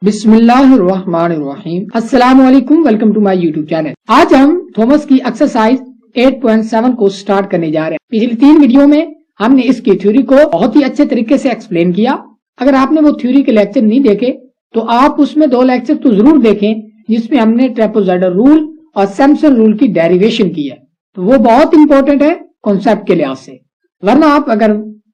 बिस्मिल्लाहिर्रहमानिर्रहीम। अस्सलाम वालेकुम, welcome to my YouTube channel. आज हम थॉमस की एक्सरसाइज 8.7 को स्टार्ट करने जा रहे हैं। पिछली 3 वीडियो में हमने इसकी थ्योरी को बहुत ही अच्छे तरीके से एक्सप्लेन किया। अगर आपने वो थ्योरी के लेक्चर नहीं देखे तो आप उसमें 2 लेक्चर तो जरूर देखें जिसमें हमने ट्रेपेजॉइडल रूल और सैमसन रूल की डेरिवेशन की है। तो वो बहुत इंपॉर्टेंट है कॉन्सेप्ट के लिहाज से। वरना आप अगर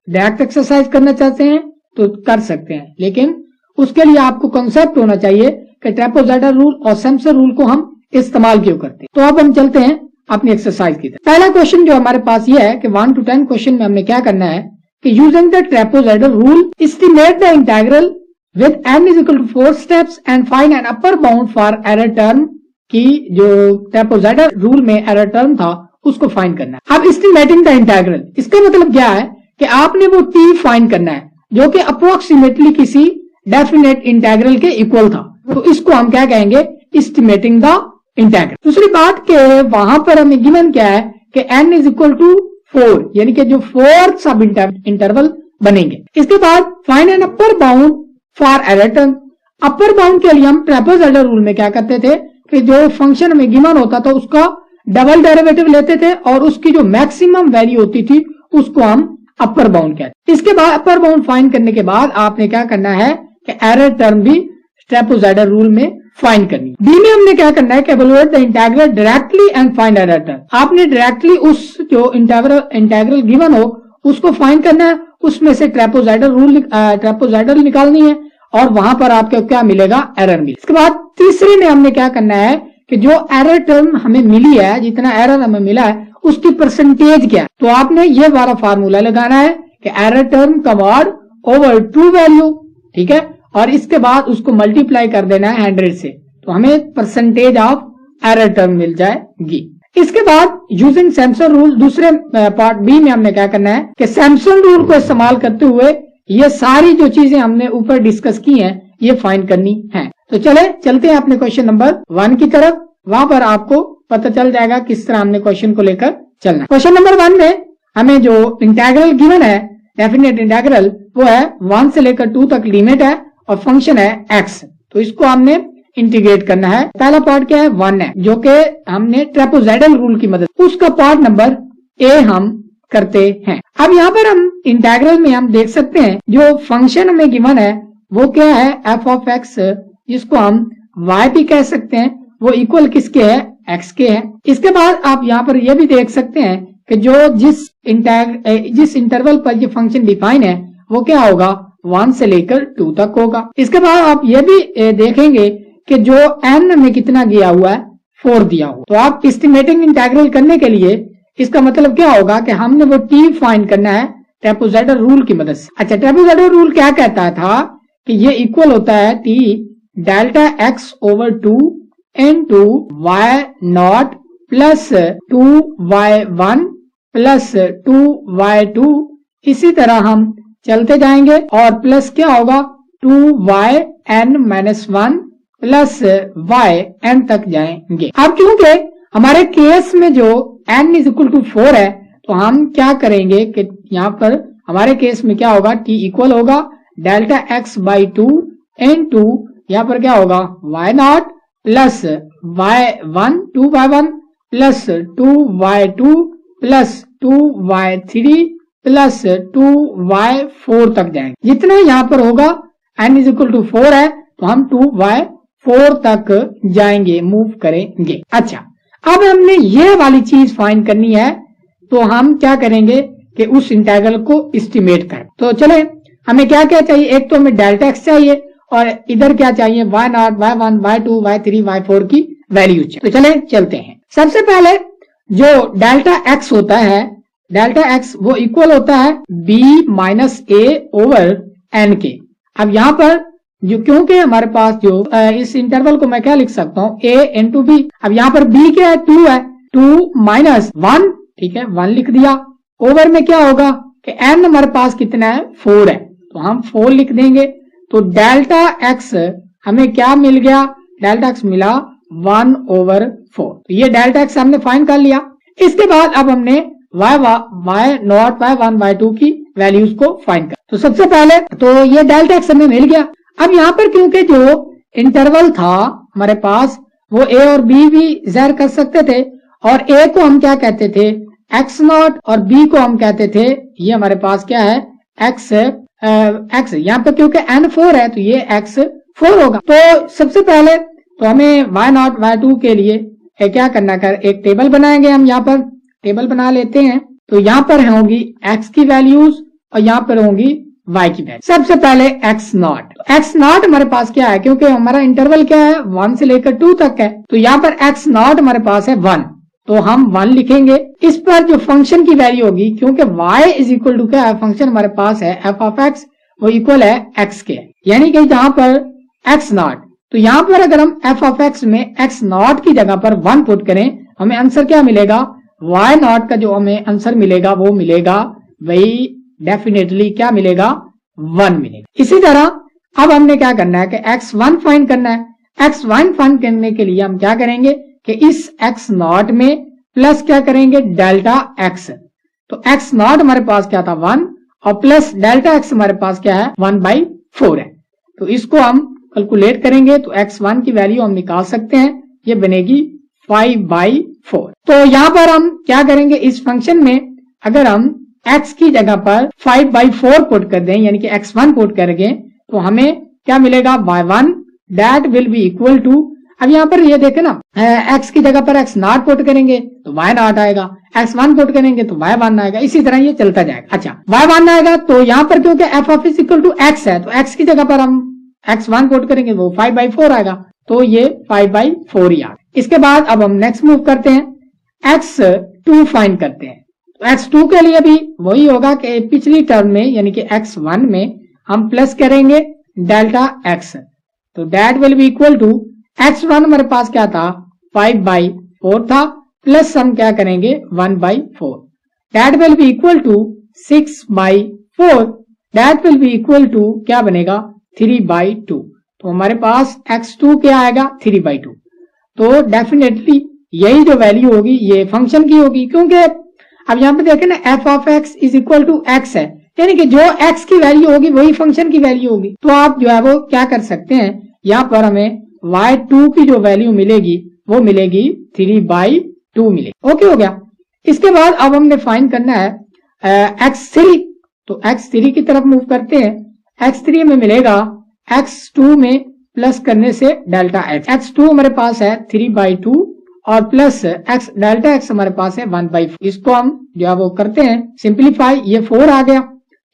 डायरेक्ट एक्सरसाइज करना चाहते हैं तो कर सकते हैं, लेकिन उसके लिए आपको कॉन्सेप्ट होना चाहिए कि ट्रेपेजॉइडल रूल और सैमसन रूल को हम इस्तेमाल क्यों करते हैं। तो अब हम चलते हैं अपनी एक्सरसाइज की तरफ। पहला क्वेश्चन जो हमारे पास ये है कि 1 to 10 क्वेश्चन में हमने क्या करना है कि using the trapezoidal rule estimate the integral with n is equal to 4 steps and find an upper bound for error term की जो ट्रेपेजॉइडल रूल में एरर टर्म था उसको फाइंड करना है। अब एस्टिमेटिंग द इंटीग्रल, इसका मतलब क्या है कि आपने वो t फाइंड करना है जो कि अप्रोक्सीमेटली किसी डेफिनेट इंटीग्रल के इक्वल था। तो इसको हम क्या कहेंगे, एस्टिमेटिंग द इंटीग्रल। दूसरी बात के वहां पर हमें गिवन क्या है कि n इज इक्वल टू 4, यानी कि जो 4 सब इंटरवल बनेंगे। इसके बाद find an upper bound for error term. Upper bound के लिए हम ट्रेपेजॉइडल रूल में क्या करते थे कि जो फंक्शन हमें गिवन होता था उसका डबल डेरिवेटिव लेते थे और उसकी जो मैक्सिमम वैल्यू होती थी उसको हम अपर बाउंड कहते। इसके बाद अपर बाउंड फाइंड करने के बाद आपने क्या करना है कि एरर टर्म भी ट्रेपेजॉइडल रूल में फाइंड करनी है। बी में हमने क्या करना है कि evaluate the integral directly and find error term. आपने डायरेक्टली उस जो इंटीग्रल गिवन हो उसको फाइंड करना है, उसमें से ट्रेपेजॉइडल निकालनी है और वहां पर आपको क्या मिलेगा, एरर मिलेगा। इसके बाद तीसरे में हमने क्या करना है कि जो एरर टर्म हमें मिली है, जितना एरर हमें मिला है उसकी परसेंटेज क्या है। तो आपने ये वाला फार्मूला लगाना है कि एरर टर्म का मॉड ओवर ट्रू वैल्यू, ठीक है, और इसके बाद उसको मल्टीप्लाई कर देना है 100 से, तो हमें परसेंटेज ऑफ एरर टर्म मिल जाएगी। इसके बाद यूजिंग सैमसन रूल, दूसरे पार्ट बी में हमने क्या करना है कि सैमसन रूल को इस्तेमाल करते हुए ये सारी जो चीजें हमने ऊपर डिस्कस की हैं ये फाइंड करनी है। तो चलते हैं अपने क्वेश्चन नंबर 1 की तरफ। वहां पर आपको पता चल जाएगा किस तरह हमने क्वेश्चन को लेकर चलना। क्वेश्चन नंबर 1 में हमें जो इंटीग्रल गिवन है, डेफिनेट इंटीग्रल, वो है 1 से लेकर 2 तक लिमिट है और फंक्शन है x। तो इसको हमने इंटीग्रेट करना है। पहला पार्ट क्या है, 1 है, जो कि हमने ट्रेपेजॉइडल रूल की मदद, उसका पार्ट नंबर a हम करते हैं। अब यहाँ पर हम इंटीग्रल में हम देख सकते हैं जो फंक्शन हमें गिवन है वो क्या है, f ऑफ x, जिसको हम y भी कह सकते हैं, वो इक्वल किसके है, x के है। इसके बाद आप यहाँ पर ये भी देख सकते हैं कि जो जिस इंटरवल पर ये फंक्शन डिफाइन है वो क्या होगा, 1 से लेकर 2 तक होगा। इसके बाद आप ये भी देखेंगे कि जो n में कितना दिया हुआ है, 4 दिया हुआ। तो आप एस्टिमेटिंग इंटीग्रल करने के लिए इसका मतलब क्या होगा कि हमने वो t फाइंड करना है ट्रेपेजॉइडल रूल की मदद से। अच्छा, ट्रेपेजॉइडल रूल क्या कहता था कि ये इक्वल होता है t delta x over 2 into y not plus 2y1 plus 2y2। इसी तरह हम चलते जाएंगे और प्लस क्या होगा, 2yn-1 प्लस yn तक जाएंगे। अब क्योंकि हमारे केस में जो n इज इक्वल टू 4 है तो हम क्या करेंगे कि यहाँ पर हमारे केस में क्या होगा, t इक्वल होगा डेल्टा x बाई 2 इंटू यहाँ पर क्या होगा, y not plus y1 2y1 plus 2y2 plus 2y3 plus 2y4 तक जाएंगे। जितना यहाँ पर होगा n इज इक्वल टू 4 है तो हम 2y4 तक जाएंगे, मूव करेंगे। अच्छा, अब हमने ये वाली चीज फाइंड करनी है तो हम क्या करेंगे कि उस इंटीग्रल को एस्टिमेट करें। तो चले, हमें क्या क्या चाहिए, एक तो हमें डेल्टा x चाहिए और इधर क्या चाहिए, y not, y1, y2, y3, y4 की वैल्यू चाहिए। तो चलते हैं। सबसे पहले जो डेल्टा x होता है, डेल्टा x वो इक्वल होता है b minus a over n के। अब यहाँ पर जो, क्योंकि हमारे पास जो इस इंटरवल को मैं क्या लिख सकता हूँ, a इंटू b। अब यहाँ पर b क्या है, 2 है, 2 माइनस 1, ठीक है, 1 लिख दिया। ओवर में क्या होगा कि n हमारे पास कितना है, 4 है, तो हम 4 लिख देंगे। तो डेल्टा x हमें क्या मिल गया, डेल्टा x मिला 1 ओवर 4। तो ये डेल्टा x हमने फाइंड कर लिया। इसके बाद अब हमने y नॉट, y1, y2 की वैल्यूज को फाइंड कर। तो सबसे पहले तो ये डेल्टा x हमें मिल गया। अब यहाँ पर क्योंकि जो इंटरवल था हमारे पास, वो ए और बी भी ज़ाहिर कर सकते थे, और ए को हम क्या कहते थे, एक्स नॉट, और बी को हम कहते थे, ये हमारे पास क्या है, एक्स एक्स। यहाँ पे क्योंकि एन 4 है तो ये एक्स 4 होगा। तो सबसे पहले तो हमें वाई नॉट वाई टू के लिए क्या करना कर, एक टेबल बनाएंगे। हम यहाँ पर टेबल बना लेते हैं। तो यहाँ पर होगी एक्स की वैल्यूज और यहाँ पर होगी y की वैल्यू। सबसे पहले x नॉट, x नॉट हमारे पास क्या है, क्योंकि हमारा इंटरवल क्या है 1 से लेकर 2 तक है, तो यहाँ पर x नॉट हमारे पास है 1, तो हम 1 लिखेंगे। इस पर जो फंक्शन की वैल्यू होगी, क्योंकि y इज इक्वल टू क्या है, फंक्शन हमारे पास है f ऑफ x, वो इक्वल है x के, यानी कि जहां पर x नॉट, तो यहाँ पर अगर हम f ऑफ x में x नॉट की जगह पर 1 पुट करें, हमें आंसर क्या मिलेगा, y नॉट का जो हमें आंसर मिलेगा वो मिलेगा वही डेफिनेटली क्या मिलेगा, 1 मिलेगा। इसी तरह अब हमने क्या करना है कि x1 फाइंड करना है। x1 फाइंड करने के लिए हम क्या करेंगे कि इस x नॉट में प्लस क्या करेंगे, डेल्टा x। तो x नॉट हमारे पास क्या था 1 और प्लस डेल्टा x हमारे पास क्या है 1/4 है। तो इसको हम कैलकुलेट करेंगे तो x1 की वैल्यू हम निकाल सकते हैं, ये बनेगी 5/4। तो यहाँ पर हम क्या करेंगे, इस फंक्शन में अगर हम x की जगह पर 5/4 पुट कर दें, यानी कि x1 पुट करेंगे, तो हमें क्या मिलेगा, y1 that will be equal to, अब यहाँ पर ये देखे ना, x की जगह पर x नॉट पुट करेंगे तो y नॉट आएगा, x1 पुट करेंगे तो y1 आएगा, इसी तरह ये चलता जाएगा। अच्छा, y1 आएगा तो यहाँ पर क्योंकि f of is equal to x है, तो x की जगह पर हम x1 पुट करेंगे वो 5/4 आएगा, तो ये 5/4 ही आएगा। इसके बाद अब हम नेक्स्ट मूव करते हैं, x2 फाइंड करते हैं। तो x2 के लिए भी वही होगा कि पिछली टर्म में यानी कि x1 में हम प्लस करेंगे डेल्टा x, तो that will be equal to, x1 हमारे पास क्या था 5/4 था, प्लस हम क्या करेंगे 1/4, that will be equal to 6/4, that will be equal to क्या बनेगा 3/2। तो हमारे पास x2 क्या आएगा 3/2। तो डेफिनेटली यही जो वैल्यू होगी ये फंक्शन की होगी, क्योंकि अब यहाँ पे देखें ना f of x is equal to x है, यानी कि जो x की वैल्यू होगी वही फंक्शन की वैल्यू होगी। तो आप जो है वो क्या कर सकते हैं, यहाँ पर हमें y2 की जो वैल्यू मिलेगी वो मिलेगी 3/2 मिलेगी। ओके हो गया। इसके बाद अब हमने फाइंड करना है x3, तो x3 की तरफ मूव करते हैं। x3 में मिलेगा x2 में प्लस करने से डेल्टा x, x2 हमारे पास है 3/2 और प्लस x डेल्टा x हमारे पास है 1/4। इसको हम जो है वो करते हैं सिंप्लीफाई, ये 4 आ गया,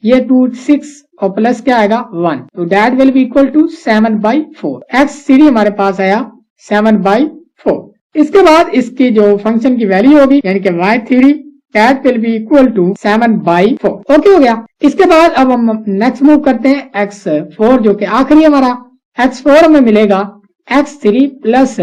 ये 2 6 और प्लस क्या आएगा 1, तो that will be equal to 7/4। x3 हमारे पास आया 7/4। इसके बाद इसकी जो फंक्शन की वैल्यू होगी यानी कि y3 that will be equal to 7/4। Okay हो गया। इसके बाद अब हम नेक्स्ट मूव करते हैं x4 जो कि आखिरी हमारा, x4 में मिलेगा x3 plus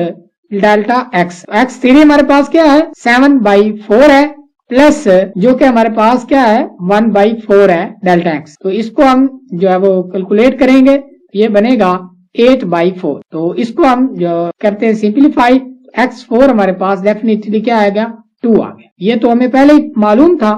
delta x, x3 हमारे पास क्या है 7/4 है, प्लस जो कि हमारे पास क्या है 1/4 है डेल्टा x। तो इसको हम जो है वो कैलकुलेट करेंगे, ये बनेगा 8/4। तो इसको हम जो करते हैं सिंप्लीफाई, x4 हमारे पास डेफिनेटली क्या आएगा 2 आ गया। ये तो हमें पहले ही मालूम था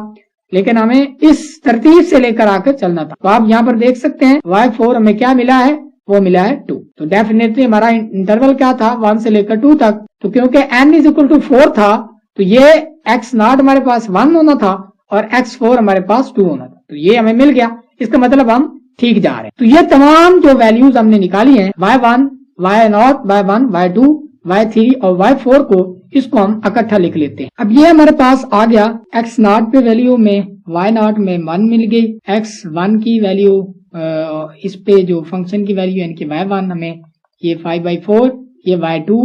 लेकिन हमें इस तरतीब से लेकर आकर चलना था। तो आप यहाँ पर देख सकते हैं y4 हमें क्या मिला है, वो मिला है 2। तो डेफिनेटली हमारा इंटरवल क्या था 1 से लेकर 2 तक, तो क्योंकि n इज इक्वल टू 4 था तो ये x नॉट हमारे पास 1 होना था और x4 हमारे पास 2 होना था, तो ये हमें मिल गया। इसका मतलब हम ठीक जा रहे हैं। तो ये तमाम जो वैल्यूज हमने निकाली हैं y1, y0, y1, y2, y3 और y4 को, इसको हम इकट्ठा लिख लेते हैं। अब ये हमारे पास आ गया x नॉट पे वैल्यू में y0 में 1 मिल गई, x1 की वैल्यू इस पे जो फंक्शन की वैल्यू यानी कि y1 हमें ये 5/4, ये y2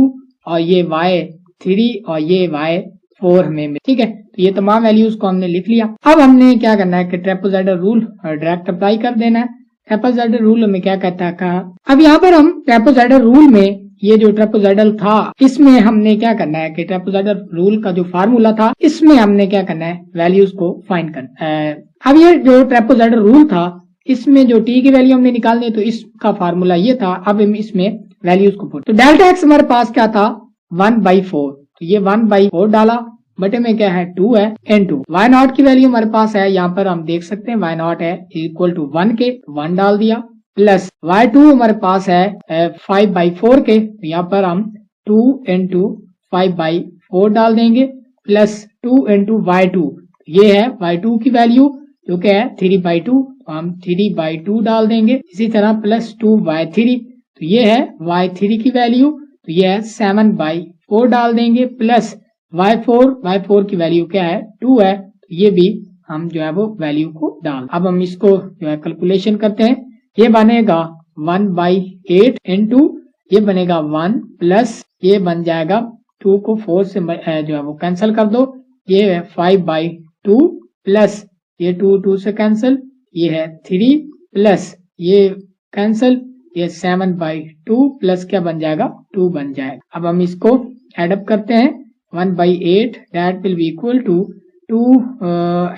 और ये y3 और ये y4 हमें, ठीक है। तो ये तमाम वैल्यूज को हमने लिख लिया। अब हमने क्या करना है कि ट्रेपेजॉइडल रूल डायरेक्ट अप्लाई कर देना है। ट्रेपेजॉइडल रूल हमें क्या कहता है कहा, अब यहाँ पर हम ट्रेपेजॉइडल रूल में ये जो ट्रेपेजॉइडल था इसमें हमने क्या करना है कि ट्रेपेजॉइडल रूल का जो फार्मूला था इसमें हमने क्या करना है वैल्यूज को फाइंड करना है। अब ये जो ट्रेपेजॉइडल रूल था इसमें जो t की वैल्यू हमने निकालनी है तो इसका फार्मूला ये था। अब हम इसमें वैल्यूज को पुट, तो डेल्टा x हमारे पास क्या था 1/4, तो ये 1/4 डाला, बटे में क्या है 2 है n2। y0 की वैल्यू हमारे पास है, यहाँ पर हम देख सकते हैं y0 है इक्वल टू 1 के, 1 डाल दिया, प्लस y2 हमारे पास है 5/4 के, तो यहाँ पर हम 2 इंटू 5/4 डाल देंगे प्लस 2 इंटू y2, ये है y2 की वैल्यू जो कि है 3/2, तो हम 3/2 डाल देंगे। इसी तरह प्लस 2/3, तो ये है y3 की वैल्यू, तो ये है 7/4 डाल देंगे प्लस y4 की वैल्यू क्या है 2 है, तो ये भी हम जो है वो वैल्यू को डाल। अब हम इसको जो है कैलकुलेशन करते हैं। ये बनेगा 1/8 इंटू ये बनेगा 1 प्लस ये बन जाएगा 2 को 4 से जो है वो कैंसिल कर दो, ये है 5/2 प्लस ये 2 से कैंसिल, ये है 3 प्लस ये कैंसिल, ये 7/2 प्लस क्या बन जाएगा 2 बन जाएगा। अब हम इसको एडअप करते हैं 1/8 that will be equal to 2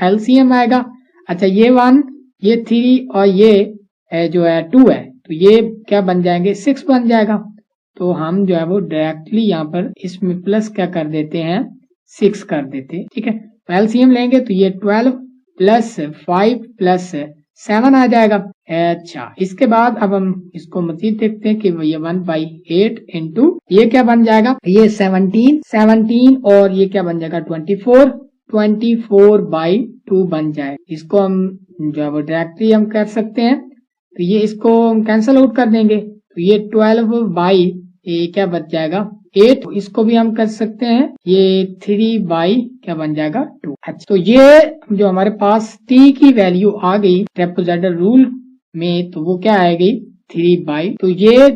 LCM आएगा। अच्छा ये 1 ये 3 और ये जो है 2 है, तो ये क्या बन जाएंगे 6 बन जाएगा। तो हम जो है वो डायरेक्टली यहाँ पर इसमें प्लस क्या कर देते हैं 6 कर देते हैं, ठीक है। तो LCM लेंगे तो ये 12 प्लस 5 प्लस 7 आ जाएगा। अच्छा इसके बाद अब हम इसको मजीद देखते हैं कि ये 1/8 इंटू ये क्या बन जाएगा, ये 17 और ये क्या बन जाएगा 24/2 बन जाए। इसको हम जो है वो डायरेक्टली हम कर सकते हैं, तो ये इसको हम कैंसिल आउट कर देंगे, तो ये 12 ये क्या बच जाएगा 8, इसको भी हम कर सकते हैं, ये 3 क्या बन जाएगा 2। अच्छा तो ये जो हमारे पास t की वैल्यू आ गई ट्रापेजॉइडल रूल में, तो वो क्या आएगी 3, तो ये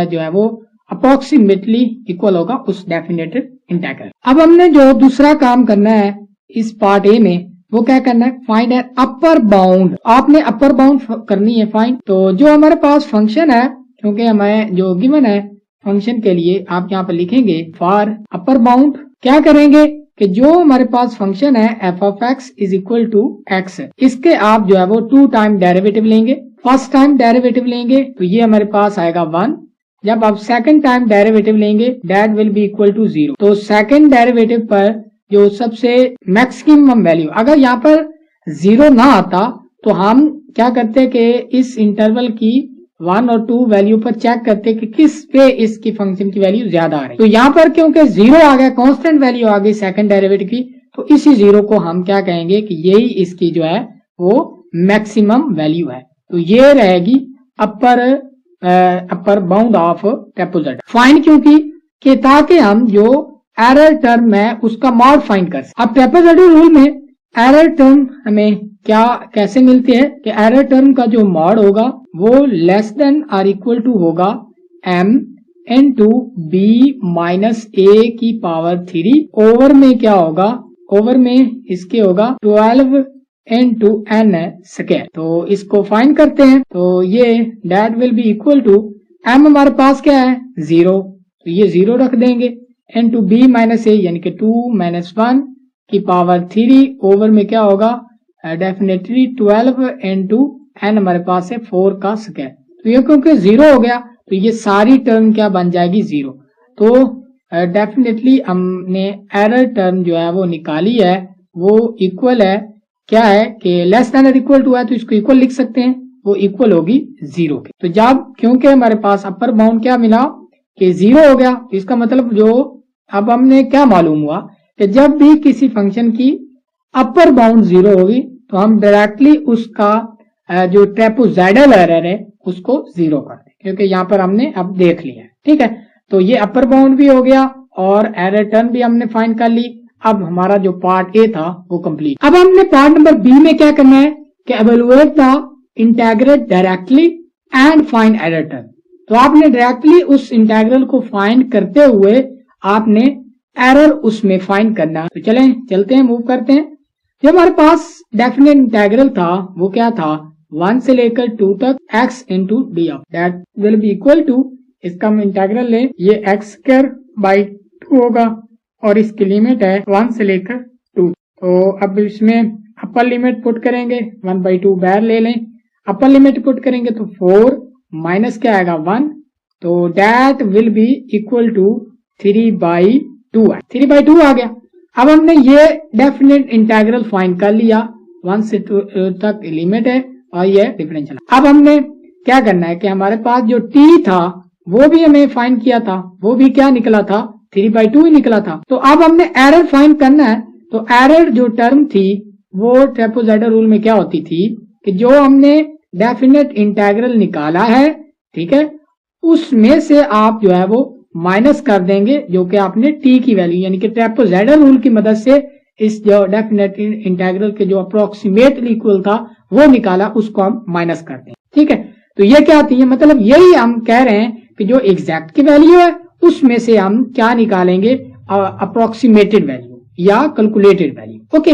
जो है वो अप्रोक्सीमेटली इक्वल होगा उस डेफिनेटेड इंटीग्रल। अब हमने जो दूसरा काम करना है इस पार्ट ए में, वो क्या करना है फाइंड एन अपर बाउंड। आपने अपर बाउंड करनी है फाइंड। तो जो हमारे पास फंक्शन है, क्योंकि हमें जो गिवन है फंक्शन के लिए, आप यहाँ पर लिखेंगे फॉर अपर बाउंड। क्या करेंगे कि जो हमारे पास फंक्शन है f(x) is equal to x, इसके आप जो है वो 2 टाइम डेरिवेटिव लेंगे। फर्स्ट टाइम डेरिवेटिव लेंगे तो ये हमारे पास आएगा 1, जब आप सेकंड टाइम डेरिवेटिव लेंगे that will be equal to 0। तो सेकंड डेरिवेटिव पर जो सबसे मैक्सिमम वैल्यू, अगर यहाँ पर 0 ना आता तो हम क्या करते कि इस इंटरवल की 1 और 2 वैल्यू पर चेक करते कि किस पे इसकी फंक्शन की वैल्यू ज्यादा आ रही। तो यहाँ पर क्योंकि 0 आ गया, कांस्टेंट वैल्यू आ गई सेकंड डेरिवेटिव की, तो इसी 0 को हम क्या कहेंगे कि यही इसकी जो है वो मैक्सिमम वैल्यू है। तो ये रहेगी upper bound of trapezoidal. Find क्योंकि कि ताकि हम जो एरर टर्म है उसका मॉड फाइंड कर सकें। अब ट्रापेजॉइडल रूल में एरर टर्म हमें क्या कैसे मिलती है कि एरर टर्म का जो मॉड होगा वो लेस देन और इक्वल टू होगा m into b minus a की पावर 3 ओवर में क्या होगा, ओवर में इसके होगा 12 इंटू n स्क्वायर। तो इसको फाइंड करते हैं, तो ये that will be equal to m हमारे पास क्या है 0, तो ये 0 रख देंगे इंटू b माइनस a यानी कि 2 - 1 की पावर 3 ओवर में क्या होगा डेफिनेटली 12 इंटू n हमारे पास है 4 का स्क्वायर। तो ये क्योंकि 0 हो गया तो ये सारी टर्म क्या बन जाएगी 0। तो डेफिनेटली हमने एरर टर्म जो है वो निकाली है, वो इक्वल है क्या है कि लेस देन और इक्वल टू है, तो इसको इक्वल लिख सकते हैं, वो इक्वल होगी 0 के। तो जब क्योंकि हमारे पास अपर बाउंड क्या मिला कि 0 हो गया, तो इसका मतलब जो अब हमने क्या मालूम हुआ कि जब भी किसी फंक्शन की अपर बाउंड 0 होगी तो हम डायरेक्टली उसका जो ट्रापेजॉइडल एरर है उसको 0 कर दें, क्योंकि यहाँ पर हमने अब देख लिया है, ठीक है। तो ये अपर बाउंड भी हो गया और एरर टर्म भी हमने फाइंड कर ली। अब हमारा जो पार्ट ए था वो कंप्लीट। अब हमने पार्ट नंबर बी में क्या करना है कि evaluate the integral directly and find error term. तो आपने डायरेक्टली उस इंटीग्रल को फाइंड करते हुए आपने एरर उसमें फाइंड करना। तो चलते हैं मूव करते हैं। जो हमारे पास डेफिनेट इंटीग्रल था वो क्या था 1 से लेकर 2 तक x into d of that will be equal to, इसका हम इंटीग्रल ले, ये x²/2 होगा और इसकी लिमिट है 1 से लेकर 2। तो अब इसमें अपर लिमिट पुट करेंगे 1/2 बाहर ले लें, अपर लिमिट पुट करेंगे तो 4 माइनस क्या आएगा 1, तो that will be equal to 3/2 है, 3/2 आ गया। अब हमने ये डेफिनेट इंटीग्रल फाइंड कर लिया, 1 से 2 तक लिमिट है और ये डिफरेंशियल। अब हमने क्या करना है कि हमारे पास जो टी था वो भी हमें फाइंड किया था, वो भी क्या निकला था, 3/2 ही निकला था। तो अब हमने एरर फाइंड करना है। तो एरर जो टर्म थी वो ट्रेपेजॉइडल रूल में क्या होती थी कि जो हमने डेफिनेट इंटीग्रल निकाला है, ठीक है, उसमें से आप जो है वो माइनस कर देंगे जो कि आपने टी की वैल्यू यानी कि ट्रेपेजॉइडल रूल की मदद से इस जो डेफिनेट इंटीग्रल के जो अप्रोक्सीमेटली इक्वल था वो निकाला, उसको हम माइनस कर देंगे। ठीक है, तो ये क्या आती है, मतलब यही हम कह रहे हैं कि जो एग्जैक्ट की वैल्यू है उसमें से हम क्या निकालेंगे, अप्रोक्सीमेटेड वैल्यू या कैलकुलेटेड वैल्यू। ओके,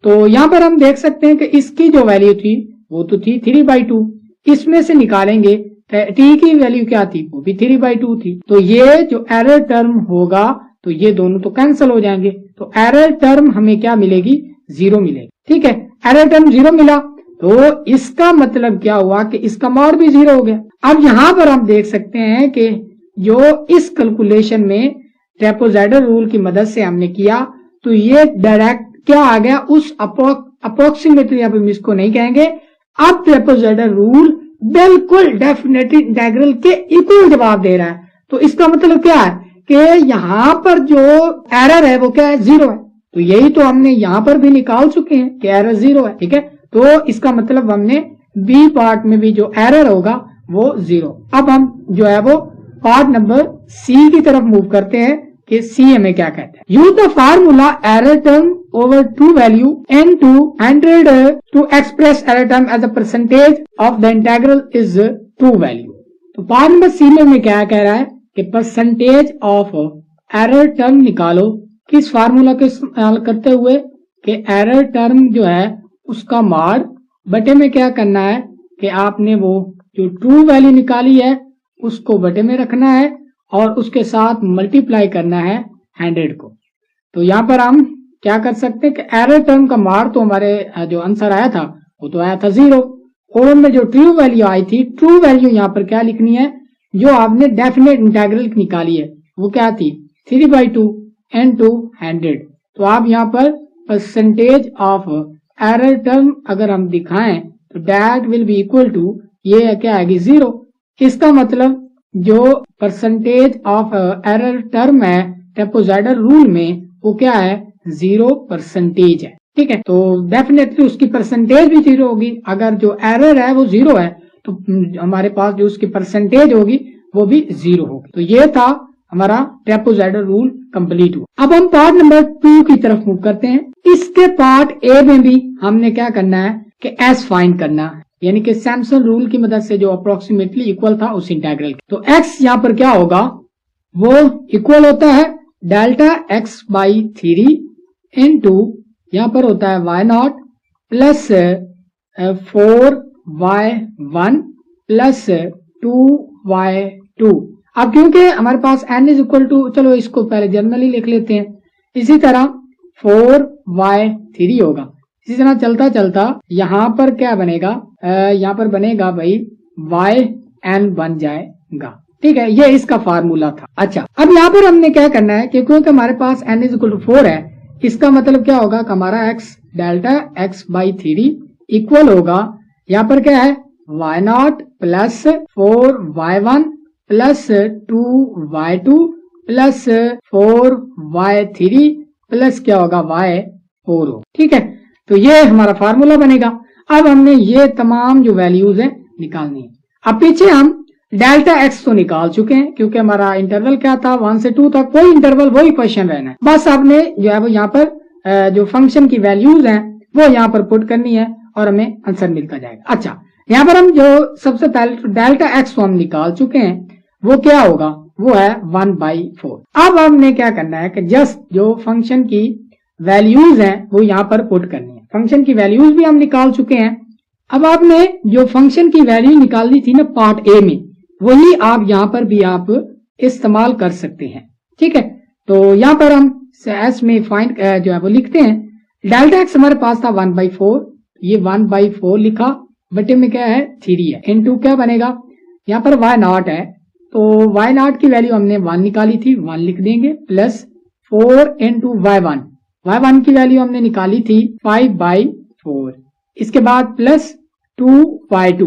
तो यहाँ पर हम देख सकते हैं कि इसकी जो वैल्यू थी वो तो थी 3/2, इसमें से निकालेंगे टी की वैल्यू क्या थी, वो भी 3/2 थी। तो ये जो एरर टर्म होगा तो ये दोनों तो कैंसिल हो जाएंगे, तो एरर टर्म हमें क्या मिलेगी, 0 मिलेगी। ठीक है, एरर टर्म 0 मिला तो इसका मतलब क्या हुआ कि इसका मॉड भी 0 हो गया। अब यहां पर हम देख सकते हैं कि जो इस कैलकुलेशन में ट्रेपेजॉइडल रूल की मदद से हमने किया तो ये डायरेक्ट क्या आ गया, उस अप्रोक्सीमेटली अब हम इसको नहीं कहेंगे, अब ट्रेपेजॉइडल रूल बिल्कुल डेफिनेट इंटीग्रल के इक्वल जवाब दे रहा है। तो इसका मतलब क्या है कि यहाँ पर जो एरर है वो क्या है, 0 है। तो यही तो हमने यहाँ पर भी निकाल चुके हैं कि एरर 0 है। ठीक है, तो इसका मतलब हमने बी पार्ट में भी जो एरर होगा वो 0। अब हम जो है वो पार्ट नंबर सी की तरफ मूव करते हैं कि सी हमें क्या कहते हैं। Use the formula error term over true value n to 100 to express error term as a percentage of the integral is true value। तो पार्ट नंबर सी में क्या कह रहा है कि परसेंटेज ऑफ एरर टर्म निकालो, किस फार्मूला को इस्तेमाल करते हुए कि एरर टर्म जो है उसका मॉड बटे में क्या करना है कि आपने वो जो ट्रू वैल्यू निकाली है उसको बटे में रखना है और उसके साथ मल्टीप्लाई करना है 100 को। तो यहाँ पर हम क्या कर सकते हैं कि एरर टर्म का मार तो हमारे जो आंसर आया था वो तो आया था 0, और में जो ट्रू वैल्यू आई थी, ट्रू वैल्यू यहाँ पर क्या लिखनी है, जो आपने डेफिनेट इंटीग्रल निकाली है वो क्या थी, 3/2 into 100। तो आप यहाँ पर परसेंटेज ऑफ एरर टर्म अगर हम दिखाएं तो that will be equal to, ये क्या आएगी 0। इसका मतलब जो परसेंटेज ऑफ एरर टर्म है ट्रेपेजॉइडल रूल में वो क्या है, 0% है। ठीक है, तो डेफिनेटली उसकी परसेंटेज भी 0 होगी। अगर जो एरर है वो 0 है तो हमारे पास जो उसकी परसेंटेज होगी वो भी 0 होगी। तो ये था हमारा ट्रेपेजॉइडल रूल कंप्लीट हुआ। अब हम पार्ट नंबर 2 की तरफ मूव करते हैं। इसके पार्ट ए में भी हमने क्या करना है कि एस फाइंड करना है, यानी कि सैमसन रूल की मदद से जो अप्रोक्सीमेटली इक्वल था उस इंटीग्रल की। तो एक्स यहाँ पर क्या होगा, वो इक्वल होता है डेल्टा x/3 इंटू यहाँ पर होता है y0 plus 4y1 plus 2y2। अब क्योंकि हमारे पास n इज इक्वल टू, चलो इसको पहले जनरली लिख लेते हैं, इसी तरह 4y3 होगा। इसी तरह चलता चलता यहाँ पर क्या बनेगा, यहाँ पर बनेगा भाई yn बन जाएगा। ठीक है, ये इसका फार्मूला था। अच्छा, अब यहाँ पर हमने क्या करना है कि क्योंकि हमारे पास n इज इक्वल टू 4 है, इसका मतलब क्या होगा कि हमारा x डेल्टा x/3 इक्वल होगा, यहाँ पर क्या है y0 plus 4y1 plus 2y2 plus 4y3 plus क्या होगा y4 हो। ठीक है, तो ये हमारा फार्मूला बनेगा। अब हमने ये तमाम जो वैल्यूज है निकालनी है। अब पीछे हम डेल्टा एक्स तो निकाल चुके हैं क्योंकि हमारा इंटरवल क्या था 1 से 2 तक, वही इंटरवल वही क्वेश्चन रहना है। बस आपने जो है वो यहाँ पर जो फंक्शन की वैल्यूज हैं वो यहाँ पर पुट करनी है और हमें आंसर मिलता जाएगा। अच्छा, यहाँ पर हम जो सबसे पहले डेल्टा एक्स तो हम निकाल चुके हैं, वो क्या होगा, वो है 1/4। अब हमने क्या करना है कि जस्ट जो फंक्शन की वैल्यूज हैं वो यहाँ पर पुट करनी है। फंक्शन की वैल्यूज भी हम निकाल चुके हैं। अब आपने जो फंक्शन की वैल्यू निकालनी थी ना पार्ट ए में, वही आप यहाँ पर भी आप इस्तेमाल कर सकते हैं। ठीक है, तो यहाँ पर हम एस में फाइंड जो है वो लिखते हैं, डेल्टा एक्स हमारे पास था 1/4, ये 1/4 लिखा, बटे में क्या है 3 है, इनटू क्या बनेगा, यहाँ पर y0 है, तो y0 की वैल्यू हमने 1 निकाली थी, 1 लिख देंगे, प्लस 4 इंटू y1 की वैल्यू हमने निकाली थी 5/4, इसके बाद प्लस 2y2,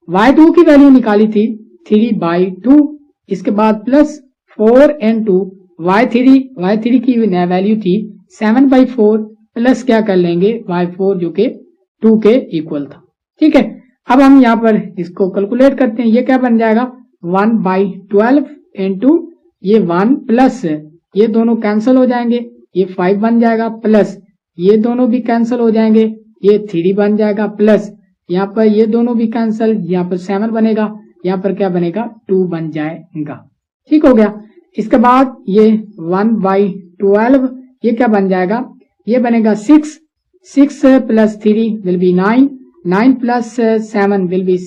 y2 की वैल्यू निकाली थी 3/2, इसके बाद प्लस 4 y3 की वैल्यू थी 7/4 प्लस क्या कर लेंगे y4 जो के 2 के इक्वल था। ठीक है, अब हम यहाँ पर इसको कैलकुलेट करते हैं। ये क्या बन जाएगा 1/12 इंटू ये 1 प्लस ये दोनों कैंसिल हो जाएंगे, ये 5 बन जाएगा, प्लस ये दोनों भी कैंसिल हो जाएंगे, ये 3 बन जाएगा, प्लस यहाँ पर ये दोनों भी कैंसिल, यहाँ पर 7 बनेगा, यहाँ पर क्या बनेगा 2 बन जाएगा। ठीक हो गया। इसके बाद ये 1/12 ये क्या बन जाएगा, ये बनेगा 6 plus 3 will be 9 plus 7 will be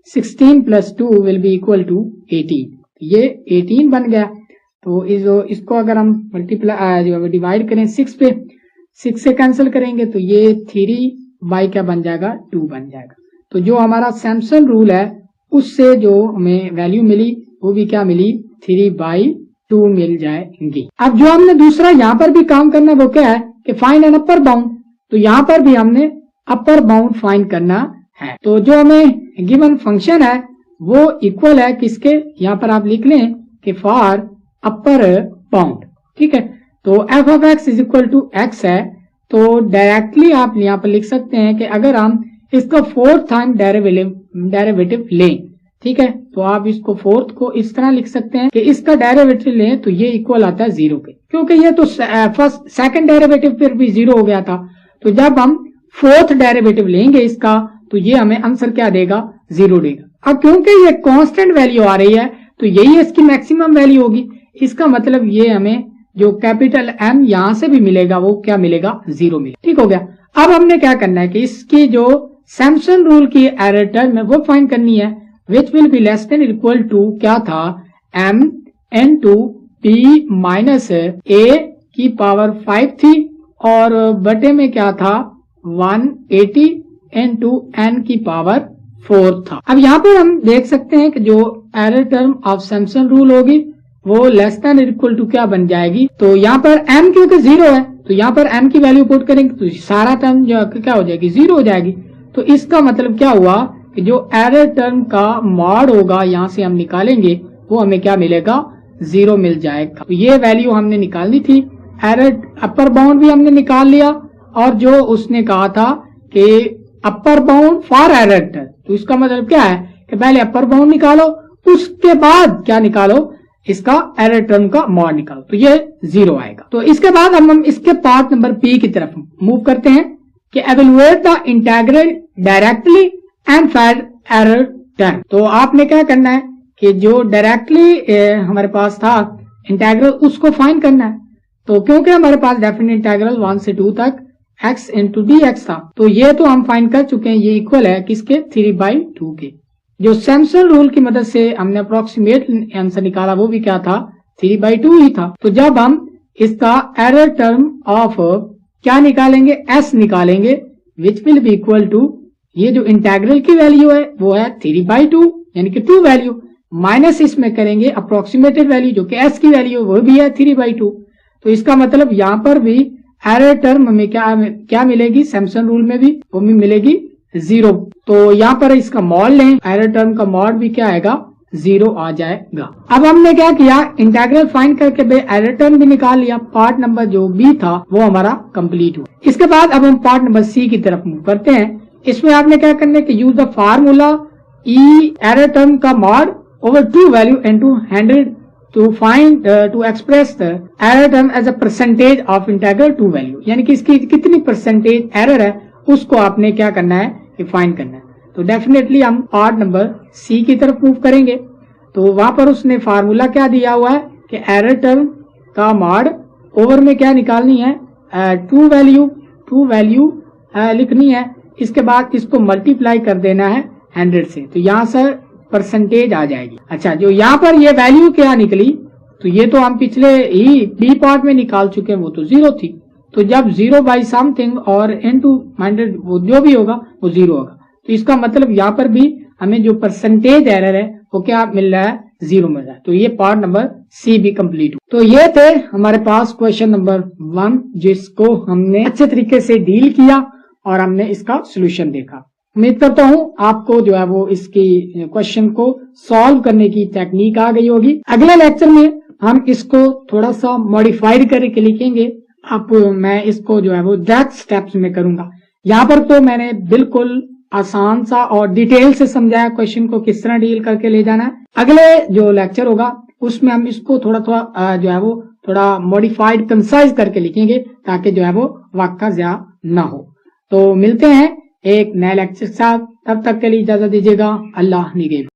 16 plus 2 will be equal to 18। ये 18 बन गया। तो इसको अगर हम मल्टीप्लाई डिवाइड करें 6 पे, 6 से कैंसिल करेंगे तो ये 3 क्या बन जाएगा 2 बन जाएगा। तो जो हमारा सैमसन रूल है उससे जो हमें वैल्यू मिली वो भी क्या मिली 3/2 मिल जाएंगी। अब जो हमने दूसरा यहाँ पर भी काम करना है वो क्या है कि फाइंड एन अपर बाउंड। तो यहाँ पर भी हमने अपर बाउंड फाइंड करना है। तो जो हमें गिवन फंक्शन है वो इक्वल है किसके, यहाँ पर आप लिख लें कि फॉर अपर बाउंड। ठीक है, तो f of x is equal to x है। तो डायरेक्टली आप यहाँ पर लिख सकते हैं कि अगर हम इसका 4th टाइम डेरिवेटिव लें, ठीक है, तो आप इसको 4th को इस तरह लिख सकते हैं कि इसका डेरिवेटिव लें तो ये इक्वल आता है 0 के, क्योंकि ये तो सेकंड डेरिवेटिव पर भी 0 हो गया था। तो जब हम 4th डेरिवेटिव लेंगे इसका तो ये हमें आंसर क्या देगा 0 देगा। अब क्योंकि ये कांस्टेंट वैल्यू आ रही है तो यही इसकी मैक्सिमम वैल्यू होगी। इसका मतलब ये हमें जो कैपिटल M यहां से भी मिलेगा वो क्या मिलेगा 0 मिलेगा। ठीक हो गया। अब हमने क्या करना है कि इसकी जो सैमसन रूल की एरर टर्म है वो फाइंड करनी है, which will be less than equal to क्या था M into P minus A की पावर 5 थी और बटे में क्या था 180 into N की पावर 4 था। अब यहाँ पर हम देख सकते हैं कि जो error term of Samson rule होगी वो लेस देन इक्वल टू क्या बन जाएगी। तो यहाँ पर M क्योंकि 0 है तो यहाँ पर M की वैल्यू पुट करेंगे तो सारा टर्म जो क्या हो जाएगी 0 हो जाएगी। तो इसका मतलब क्या हुआ कि जो एरर टर्म का मॉड होगा यहाँ से हम निकालेंगे वो हमें क्या मिलेगा 0 मिल जाएगा। तो ये वैल्यू हमने निकालनी थी। एरर अपर बाउंड भी हमने निकाल लिया और जो उसने कहा था कि अपर बाउंड फॉर एरर टर्म, तो इसका मतलब क्या है कि पहले अपर बाउंड निकालो उसके बाद क्या निकालो इसका एरर टर्म का मॉड निकालो, तो ये 0 आएगा। तो इसके बाद हम इसके पार्ट नंबर P की तरफ मूव करते हैं कि evaluate the integral directly and find error term. तो आपने क्या करना है कि जो डायरेक्टली हमारे पास था इंटीग्रल उसको फाइंड करना है। तो क्योंकि हमारे पास डेफिनेट इंटीग्रल 1 से 2 तक x इंटू dx था तो ये तो हम फाइंड कर चुके हैं, ये इक्वल है किसके 3/2 के। जो सैमसन रूल की मदद से हमने अप्रोक्सीमेट आंसर निकाला वो भी क्या था 3/2 ही था। तो जब हम इसका एरर टर्म ऑफ क्या निकालेंगे s निकालेंगे which will be equal to ये जो इंटीग्रल की वैल्यू है वो है 3/2 यानी कि 2 वैल्यू माइनस इसमें करेंगे अप्रोक्सीमेटेड वैल्यू जो कि s की वैल्यू वो भी है 3/2। तो इसका मतलब यहाँ पर भी एरर टर्म में क्या मिलेगी सैमसन रूल में भी वो भी मिलेगी 0। तो यहाँ पर इसका मॉड लें, एरर टर्म का मॉड भी क्या आएगा 0 आ जाएगा। अब हमने क्या किया इंटीग्रल फाइंड करके एरर टर्म भी निकाल लिया। पार्ट नंबर जो B था वो हमारा कंप्लीट हुआ। इसके बाद अब हम पार्ट नंबर C की तरफ मूव करते हैं। इसमें आपने क्या करना है कि use the formula E error term का mod over 2 value into 100 to find to express the error term as a percentage of integral 2 value, यानी कि इसकी कितनी परसेंटेज एरर है उसको आपने क्या करना है कि फाइंड करना है। तो डेफिनेटली हम पार्ट नंबर C की तरफ मूव करेंगे। तो वहां पर उसने फार्मूला क्या दिया हुआ है कि एरर टर्म का मॉड ओवर में क्या निकालनी है 2 वैल्यू लिखनी है। इसके बाद इसको मल्टीप्लाई कर देना है 100 से, तो यहाँ से परसेंटेज आ जाएगी। अच्छा, जो यहाँ पर ये वैल्यू क्या निकली तो ये तो हम पिछले ही B पार्ट में निकाल चुके हैं, वो तो 0 थी। तो जब 0 बाई समथिंग और इनटू 100 वो जो भी होगा वो 0 होगा। तो इसका मतलब यहाँ पर भी हमें जो परसेंटेज एरर है वो क्या मिल रहा है 0 मिल रहा है। तो ये पार्ट नंबर C भी कंप्लीट हुआ। तो ये थे हमारे पास क्वेश्चन नंबर 1 जिसको हमने अच्छे तरीके से डील किया और हमने इसका सोल्यूशन देखा। उम्मीद करता हूँ आपको जो है वो इसकी क्वेश्चन को सॉल्व करने की टेक्निक आ गई होगी। अगले लेक्चर में हम इसको थोड़ा सा मॉडिफाइड करके लिखेंगे। अब मैं इसको जो है वो डेथ स्टेप्स में करूंगा। यहाँ पर तो मैंने बिल्कुल आसान सा और डिटेल से समझाया क्वेश्चन को किस तरह डील करके ले जाना है। अगले जो लेक्चर होगा उसमें हम इसको थोड़ा थोड़ा जो है वो थोड़ा मॉडिफाइड कंसाइज करके लिखेंगे ताकि जो है वो वक्त का ज़्यादा ना हो। तो मिलते हैं एक नए लेक्चर के साथ, तब तक के लिए इजाजत दीजिएगा। अल्लाह निगहबान।